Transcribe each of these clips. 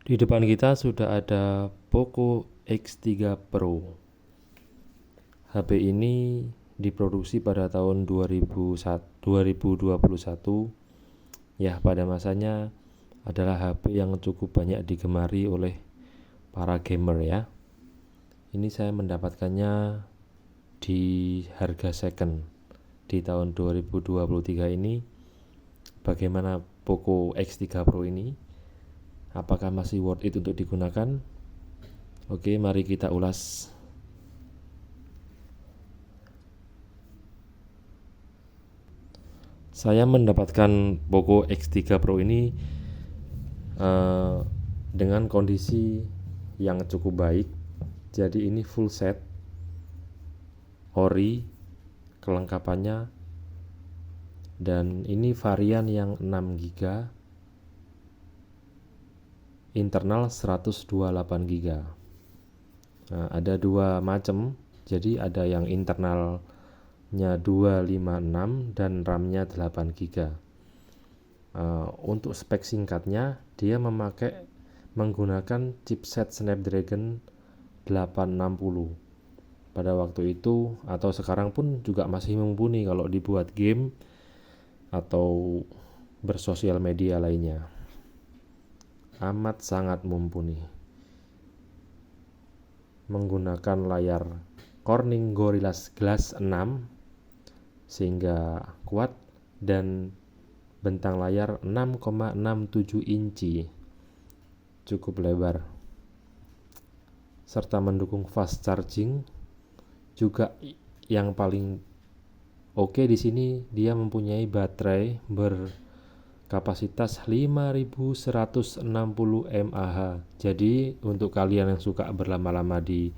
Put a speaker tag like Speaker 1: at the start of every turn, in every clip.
Speaker 1: Di depan kita sudah ada Poco X3 Pro. HP ini diproduksi pada tahun 2021. Ya, pada masanya adalah HP yang cukup banyak digemari oleh para gamer ya. Ini saya mendapatkannya di harga second di tahun 2023 ini. Bagaimana Poco X3 Pro ini? Apakah masih worth it untuk digunakan? Oke, mari kita ulas. Saya mendapatkan Poco X3 Pro ini dengan kondisi yang cukup baik. Jadi ini full set ori kelengkapannya, dan ini varian yang 6GB, internal 128GB. Nah, ada dua macam. Jadi ada yang internalnya 256 dan RAM-nya 8GB. Untuk spek singkatnya, dia menggunakan chipset Snapdragon 860. Pada waktu itu atau sekarang pun juga masih mumpuni kalau dibuat game atau bersosial media lainnya. Amat sangat mumpuni. Menggunakan layar Corning Gorilla Glass 6 sehingga kuat, dan bentang layar 6,67 inci, cukup lebar, serta mendukung fast charging. Juga yang paling oke di sini, dia mempunyai baterai berkapasitas 5160 mAh. Jadi untuk kalian yang suka berlama-lama di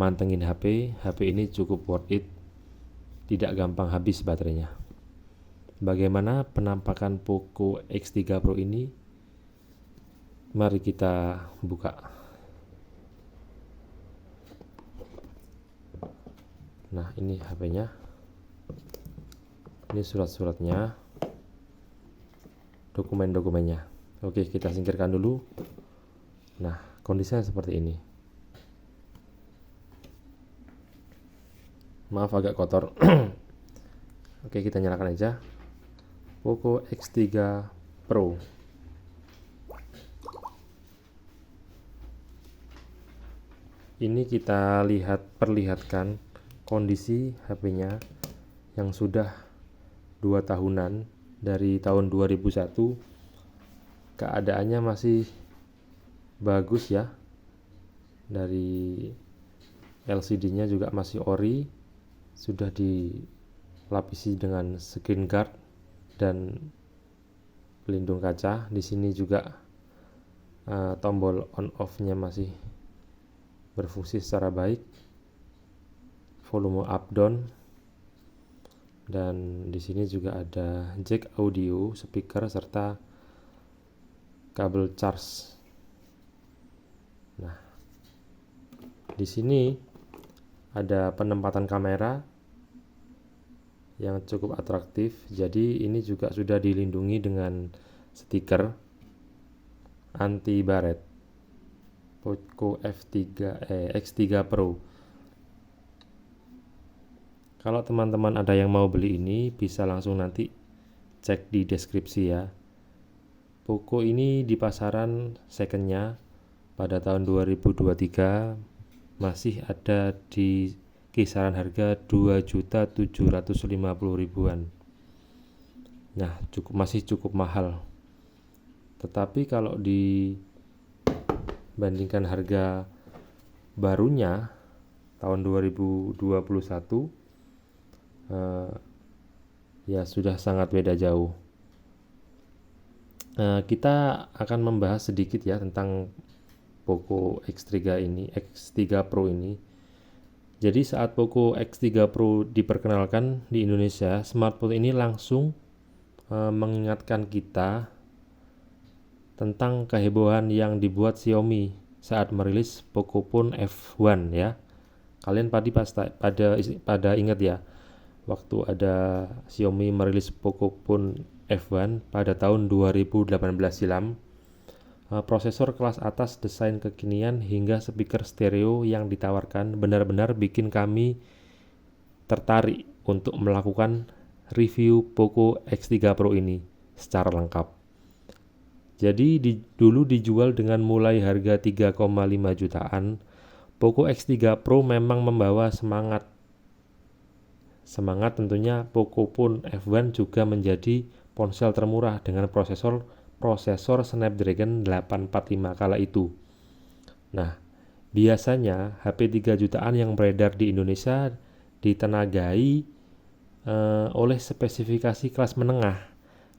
Speaker 1: mantengin HP ini cukup worth it. Tidak gampang habis baterainya. Bagaimana penampakan Poco X3 Pro ini? Mari kita buka. Nah, ini HP-nya. Ini surat-suratnya, dokumen-dokumennya. Oke, kita singkirkan dulu. Nah, kondisinya seperti ini. Maaf agak kotor. Oke, kita nyalakan aja. Poco X3 Pro. Ini kita perlihatkan kondisi HP-nya yang sudah 2 tahunan, dari tahun 2001. Keadaannya masih bagus ya. Dari LCD-nya juga masih ori, sudah dilapisi dengan screen guard dan pelindung kaca. Di sini juga tombol on off-nya masih berfungsi secara baik. Volume up down, dan di sini juga ada jack audio, speaker, serta kabel charge. Nah, di sini ada penempatan kamera yang cukup atraktif. Jadi ini juga sudah dilindungi dengan stiker anti baret Poco X3 Pro. Kalau teman-teman ada yang mau beli ini, bisa langsung nanti cek di deskripsi ya. Poco ini di pasaran secondnya pada tahun 2023 masih ada di kisaran harga 2.750.000-an. Nah, masih cukup mahal. Tetapi kalau dibandingkan harga barunya tahun 2021, ya sudah sangat beda jauh. Kita akan membahas sedikit ya tentang Poco X3 Pro ini. Jadi saat Poco X3 Pro diperkenalkan di Indonesia, smartphone ini langsung mengingatkan kita tentang kehebohan yang dibuat Xiaomi saat merilis Pocophone F1 ya. Kalian pada ingat ya, waktu ada Xiaomi merilis Pocophone F1 pada tahun 2018 silam. Prosesor kelas atas, desain kekinian, hingga speaker stereo yang ditawarkan benar-benar bikin kami tertarik untuk melakukan review Poco X3 Pro ini secara lengkap. Jadi dulu dijual dengan mulai harga 3,5 jutaan, Poco X3 Pro memang membawa semangat. Semangat tentunya Poco pun F1 juga menjadi ponsel termurah dengan prosesor Snapdragon 845 kala itu. Nah, biasanya HP 3 jutaan yang beredar di Indonesia ditenagai oleh spesifikasi kelas menengah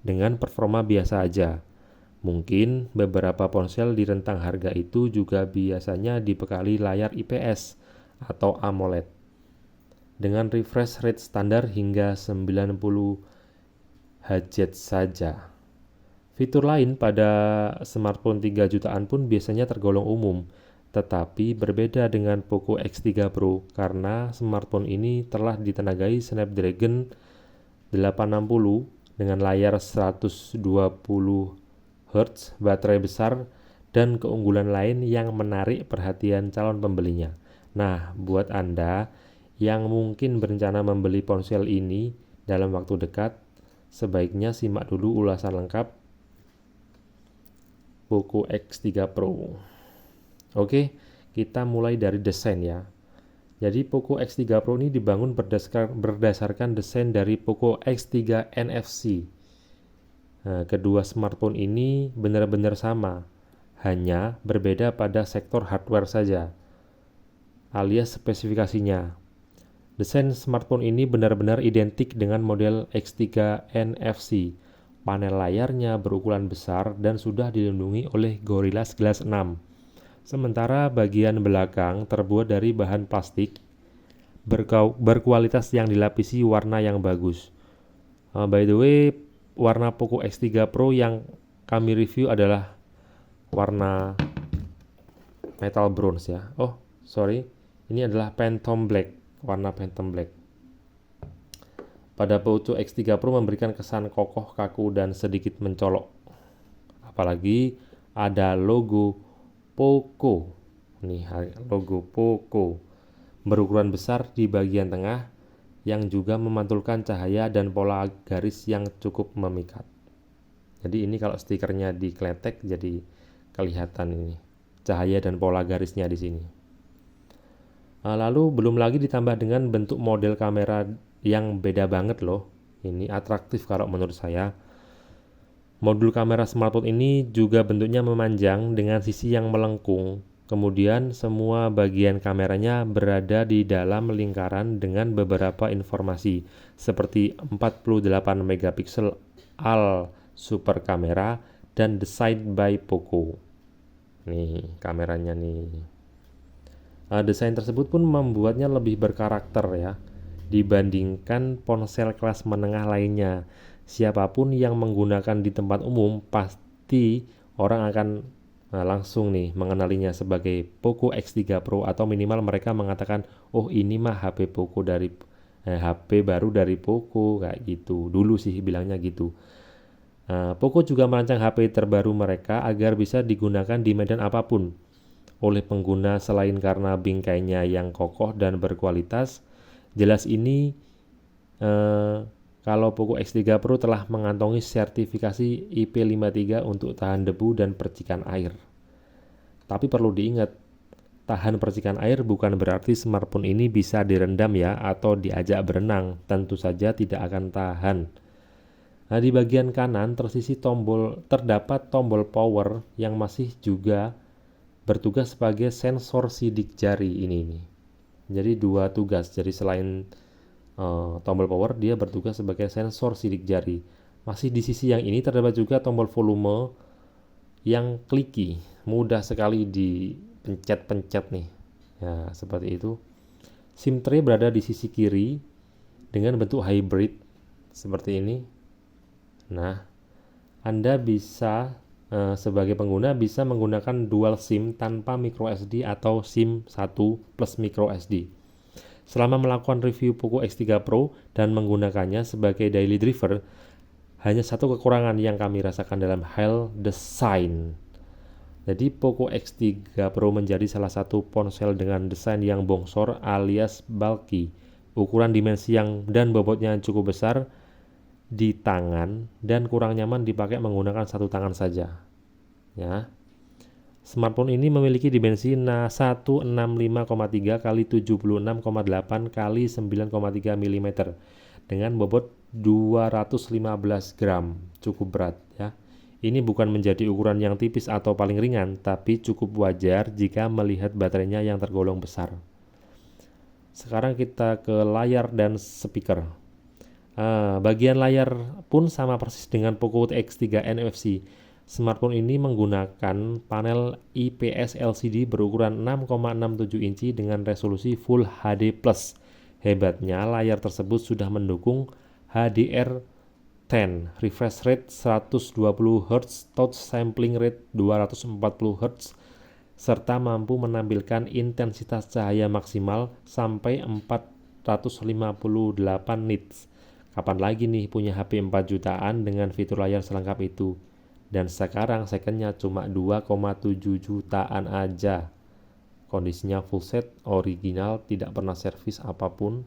Speaker 1: dengan performa biasa aja. Mungkin beberapa ponsel di rentang harga itu juga biasanya dibekali layar IPS atau AMOLED dengan refresh rate standar hingga 90 Hz saja. Fitur lain pada smartphone 3 jutaan pun biasanya tergolong umum, tetapi berbeda dengan Poco X3 Pro karena smartphone ini telah ditenagai Snapdragon 860 dengan layar 120 Hz, baterai besar, dan keunggulan lain yang menarik perhatian calon pembelinya. Nah, buat Anda yang mungkin berencana membeli ponsel ini dalam waktu dekat, sebaiknya simak dulu ulasan lengkap Poco X3 Pro. Oke, kita mulai dari desain ya. Jadi Poco X3 Pro ini dibangun berdasarkan desain dari Poco X3 NFC. Nah, kedua smartphone ini benar-benar sama, hanya berbeda pada sektor hardware saja, alias spesifikasinya. Desain smartphone ini benar-benar identik dengan model X3 NFC. Panel layarnya berukuran besar dan sudah dilindungi oleh Gorilla Glass 6. Sementara bagian belakang terbuat dari bahan plastik berkualitas yang dilapisi warna yang bagus. By the way, warna Poco X3 Pro yang kami review adalah warna metal bronze ya. Ini adalah Phantom Black, warna Phantom Black. Pada Poco X3 Pro memberikan kesan kokoh, kaku, dan sedikit mencolok. Apalagi ada logo Poco. Nih, logo Poco berukuran besar di bagian tengah yang juga memantulkan cahaya dan pola garis yang cukup memikat. Jadi ini kalau stikernya dikletek jadi kelihatan ini cahaya dan pola garisnya di sini. Lalu belum lagi ditambah dengan bentuk model kamera yang beda banget loh. Ini atraktif kalau menurut saya. Modul kamera smartphone ini juga bentuknya memanjang dengan sisi yang melengkung. Kemudian semua bagian kameranya berada di dalam lingkaran dengan beberapa informasi seperti 48 megapiksel AL super kamera dan Design by Poco. Nih kameranya nih. Desain tersebut pun membuatnya lebih berkarakter ya dibandingkan ponsel kelas menengah lainnya. Siapapun yang menggunakan di tempat umum pasti orang akan langsung nih mengenalinya sebagai Poco X3 Pro atau minimal mereka mengatakan, oh ini mah HP Poco HP baru dari Poco kayak gitu. Dulu sih bilangnya gitu. Poco juga merancang HP terbaru mereka agar bisa digunakan di medan apapun oleh pengguna selain karena bingkainya yang kokoh dan berkualitas. Jelas ini kalau Poco X3 Pro telah mengantongi sertifikasi IP53 untuk tahan debu dan percikan air. Tapi perlu diingat, tahan percikan air bukan berarti smartphone ini bisa direndam ya atau diajak berenang. Tentu saja tidak akan tahan. Nah, di bagian kanan terdapat tombol power yang masih juga bertugas sebagai sensor sidik jari ini nih. Jadi dua tugas. Jadi selain tombol power, dia bertugas sebagai sensor sidik jari. Masih di sisi yang ini terdapat juga tombol volume yang kliki, mudah sekali dipencet-pencet nih. Ya, seperti itu. SIM tray berada di sisi kiri dengan bentuk hybrid seperti ini. Nah, Anda bisa sebagai pengguna bisa menggunakan dual SIM tanpa microSD atau SIM 1 plus microSD. Selama melakukan review Poco X3 Pro dan menggunakannya sebagai daily driver, hanya satu kekurangan yang kami rasakan dalam hal desain. Jadi Poco X3 Pro menjadi salah satu ponsel dengan desain yang bongsor alias bulky, ukuran dimensi yang dan bobotnya cukup besar di tangan dan kurang nyaman dipakai menggunakan satu tangan saja. Ya. Smartphone ini memiliki dimensi 165,3 kali 76,8 kali 9,3 mm dengan bobot 215 gram, cukup berat ya. Ini bukan menjadi ukuran yang tipis atau paling ringan, tapi cukup wajar jika melihat baterainya yang tergolong besar. Sekarang kita ke layar dan speaker. Bagian layar pun sama persis dengan Poco X3 NFC. Smartphone ini menggunakan panel IPS LCD berukuran 6,67 inci dengan resolusi Full HD+. Hebatnya, layar tersebut sudah mendukung HDR10, refresh rate 120 Hz, touch sampling rate 240 Hz, serta mampu menampilkan intensitas cahaya maksimal sampai 458 nits. Kapan lagi nih punya HP 4 jutaan dengan fitur layar selengkap itu? Dan sekarang secondnya cuma 2,7 jutaan aja. Kondisinya full set, original, tidak pernah servis apapun.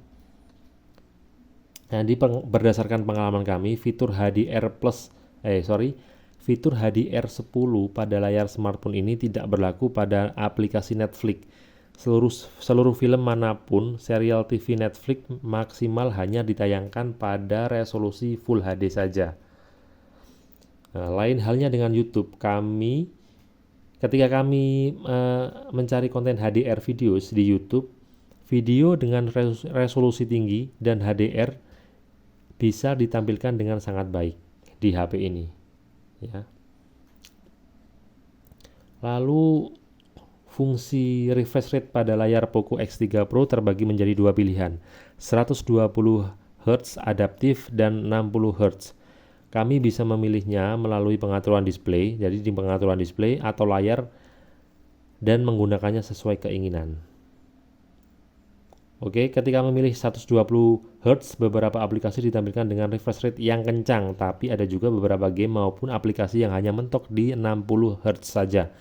Speaker 1: Nah, berdasarkan pengalaman kami, fitur HDR10 pada layar smartphone ini tidak berlaku pada aplikasi Netflix. Seluruh film manapun serial TV Netflix maksimal hanya ditayangkan pada resolusi Full HD saja. Nah, lain halnya dengan YouTube. Ketika kami mencari konten HDR videos di YouTube, video dengan resolusi tinggi dan HDR bisa ditampilkan dengan sangat baik di HP ini. Ya. Lalu fungsi refresh rate pada layar Poco X3 Pro terbagi menjadi dua pilihan, 120 Hz adaptif dan 60 Hz. Kami bisa memilihnya melalui pengaturan display, jadi di pengaturan display atau layar, dan menggunakannya sesuai keinginan. Oke, ketika memilih 120 Hz, beberapa aplikasi ditampilkan dengan refresh rate yang kencang, tapi ada juga beberapa game maupun aplikasi yang hanya mentok di 60 Hz saja.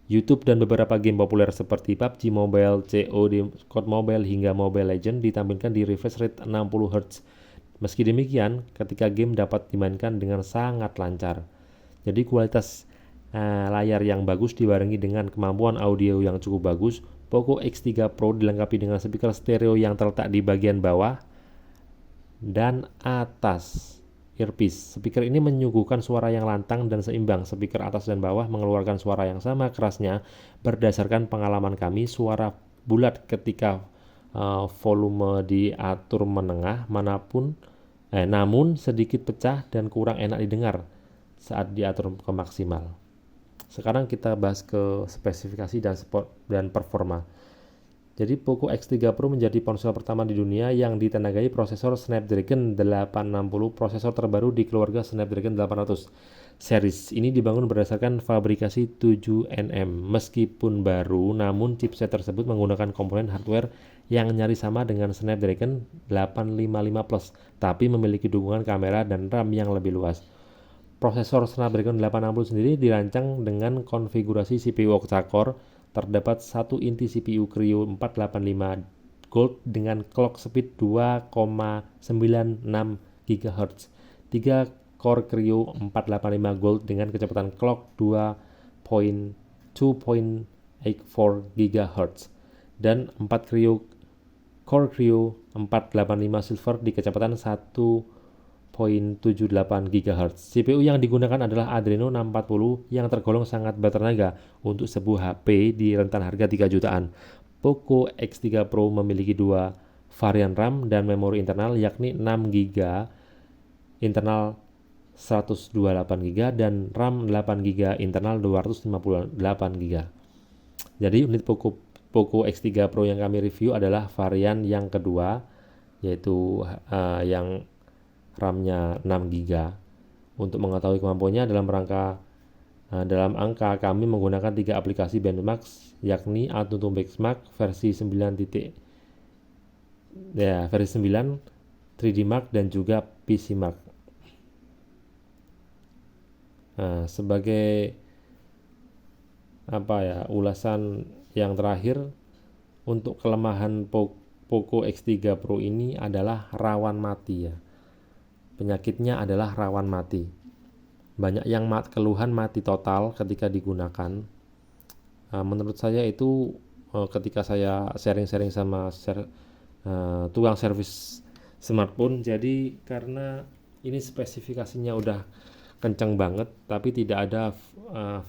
Speaker 1: YouTube dan beberapa game populer seperti PUBG Mobile, COD, COD Mobile, hingga Mobile Legends ditampilkan di refresh rate 60 Hz. Meski demikian, ketika game dapat dimainkan dengan sangat lancar. Jadi kualitas layar yang bagus dibarengi dengan kemampuan audio yang cukup bagus, Poco X3 Pro dilengkapi dengan speaker stereo yang terletak di bagian bawah dan atas earpiece. Speaker ini menyuguhkan suara yang lantang dan seimbang. Speaker atas dan bawah mengeluarkan suara yang sama kerasnya. Berdasarkan pengalaman kami, suara bulat ketika volume diatur menengah namun sedikit pecah dan kurang enak didengar saat diatur ke maksimal. Sekarang kita bahas ke spesifikasi dan performa. Jadi Poco X3 Pro menjadi ponsel pertama di dunia yang ditenagai prosesor Snapdragon 860, prosesor terbaru di keluarga Snapdragon 800 series. Ini dibangun berdasarkan fabrikasi 7nm. Meskipun baru, namun chipset tersebut menggunakan komponen hardware yang nyaris sama dengan Snapdragon 855 Plus, tapi memiliki dukungan kamera dan RAM yang lebih luas. Prosesor Snapdragon 860 sendiri dirancang dengan konfigurasi CPU octa-core. Terdapat satu inti CPU Creo 485 Gold dengan clock speed 2,96 GHz, 3 core Creo 485 Gold dengan kecepatan clock 2.84 GHz, dan 4 core Creo 485 Silver di kecepatan 1.78 GHz. CPU yang digunakan adalah Adreno 640 yang tergolong sangat bertenaga untuk sebuah HP di rentan harga 3 jutaan. Poco X3 Pro memiliki dua varian RAM dan memori internal, yakni 6 GB internal 128 GB dan RAM 8 GB internal 258 GB. Jadi unit Poco X3 Pro yang kami review adalah varian yang kedua, yaitu yang RAM-nya 6 GB. Untuk mengetahui kemampuannya dalam angka kami menggunakan 3 aplikasi benchmark, yakni AnTuTu Benchmark versi 9, versi 9, 3D Mark dan juga PC Mark. Sebagai ulasan yang terakhir untuk kelemahan Poco X3 Pro ini adalah rawan mati ya. Penyakitnya adalah rawan mati. Banyak yang keluhan mati total ketika digunakan. Menurut saya itu ketika saya sharing-sharing sama tukang servis smartphone, jadi karena ini spesifikasinya udah kencang banget tapi tidak ada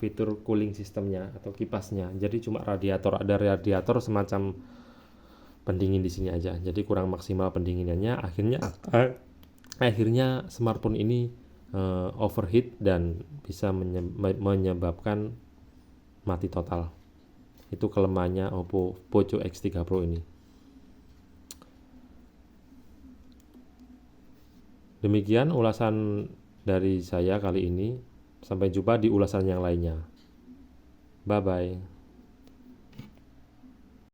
Speaker 1: fitur cooling sistemnya atau kipasnya, jadi cuma ada radiator semacam pendingin di sini aja, jadi kurang maksimal pendinginannya. Akhirnya smartphone ini overheat dan bisa menyebabkan mati total. Itu kelemahannya Oppo Poco X3 Pro ini. Demikian ulasan dari saya kali ini. Sampai jumpa di ulasan yang lainnya. Bye bye.